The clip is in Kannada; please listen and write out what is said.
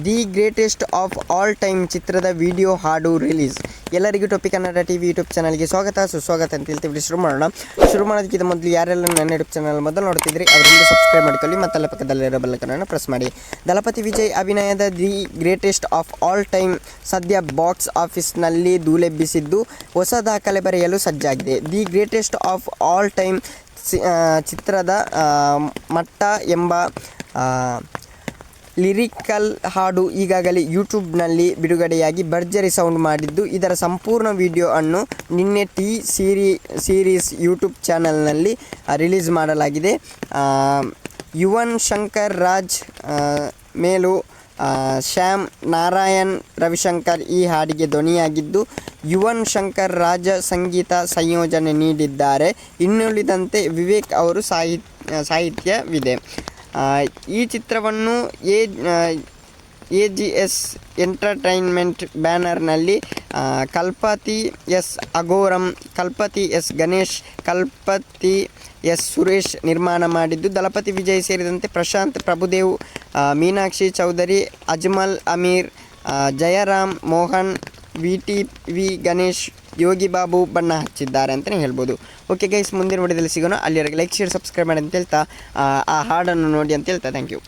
The greatest of all time ಚಿತ್ರದ ವಿಡಿಯೋ ಹಾಡು ರಿಲೀಸ್. ಎಲ್ಲರಿಗೂ ಟೊಪ್ಪಿ ಕನ್ನಡ ಟಿವಿ ಯೂಟ್ಯೂಬ್ ಚಾನಲ್ಗೆ ಸುಸ್ವಾಗತ ಅಂತ ಹೇಳ್ತೀವಿ. ಶುರು ಮಾಡೋದಕ್ಕಿಂತ ಮೊದಲು ಯಾರೆಲ್ಲ ನನ್ನ ಯೂಟ್ಯೂಬ್ ಚಾನಲ್ ಮೊದಲು ನೋಡ್ತಿದ್ರಿ ಅವರಿಂದ ಸಬ್ಸ್ಕ್ರೈಬ್ ಮಾಡ್ಕೊಳ್ಳಿ ಮತ್ತು ಅಲ್ಲ ಪಕ್ಕದಲ್ಲಿರೋ ಬೆಲ್ಲೈಕನ್ ಪ್ರೆಸ್ ಮಾಡಿ. ದಳಪತಿ ವಿಜಯ್ ಅಭಿನಯದ the greatest of all time ಸದ್ಯ ಬಾಕ್ಸ್ ಆಫೀಸ್ನಲ್ಲಿ ಧೂಳೆಬ್ಬಿಸಿದ್ದು ಹೊಸ ದಾಖಲೆ ಬರೆಯಲು ಸಜ್ಜಾಗಿದೆ. The greatest of all time ಚಿತ್ರದ ಮಟ್ಟ ಎಂಬ ಲಿರಿಕಲ್ ಹಾಡು ಈಗಾಗಲೇ ಯೂಟ್ಯೂಬ್ನಲ್ಲಿ ಬಿಡುಗಡೆಯಾಗಿ ಭರ್ಜರಿ ಸೌಂಡ್ ಮಾಡಿದ್ದು, ಇದರ ಸಂಪೂರ್ಣ ವಿಡಿಯೋ ಅನ್ನು ನಿನ್ನೆ ಸೀರೀಸ್ ಯೂಟ್ಯೂಬ್ ಚಾನಲ್ನಲ್ಲಿ ರಿಲೀಸ್ ಮಾಡಲಾಗಿದೆ. ಯುವನ್ ಶಂಕರ್ ರಾಜ್ ಮೇಲೂ ಶ್ಯಾಮ್ ನಾರಾಯಣ್ ರವಿಶಂಕರ್ ಈ ಹಾಡಿಗೆ ಧ್ವನಿಯಾಗಿದ್ದು, ಯುವನ್ ಶಂಕರ್ ರಾಜ ಸಂಗೀತ ಸಂಯೋಜನೆ ನೀಡಿದ್ದಾರೆ. ಇನ್ನುಳಿದಂತೆ ವಿವೇಕ್ ಅವರು ಸಾಹಿತ್ಯವಿದೆ. ಈ ಚಿತ್ರವನ್ನು AGS ಎಂಟರ್ಟೈನ್ಮೆಂಟ್ ಬ್ಯಾನರ್ನಲ್ಲಿ Kalpathi S Aghoram, Kalpathi S Ganesh, Kalpathi S Suresh ನಿರ್ಮಾಣ ಮಾಡಿದ್ದು, ದಳಪತಿ ವಿಜಯ್ ಸೇರಿದಂತೆ ಪ್ರಶಾಂತ್ ಪ್ರಭುದೇವ್, ಮೀನಾಕ್ಷಿ ಚೌಧರಿ, ಅಜ್ಮಲ್ ಅಮೀರ್, ಜಯರಾಮ್ ಮೋಹನ್, VTV ಗಣೇಶ್, ಯೋಗಿ ಬಾಬು ಬಣ್ಣ ಹಚ್ಚಿದ್ದಾರೆ ಅಂತಲೇ ಹೇಳ್ಬೋದು. ಓಕೆ ಗೈಸ್, ಮುಂದಿನ ವಿಡಿಯೋದಲ್ಲಿ ಸಿಗೋಣ. ಅಲ್ಲಿವರೆಗೆ ಲೈಕ್ ಶೇರ್ ಸಬ್ಸ್ಕ್ರೈಬ್ ಮಾಡಿ ಅಂತ ಹೇಳ್ತಾ ಆ ಹಾಡನ್ನು ನೋಡಿ ಅಂತ ಹೇಳ್ತಾ ಥ್ಯಾಂಕ್ ಯು.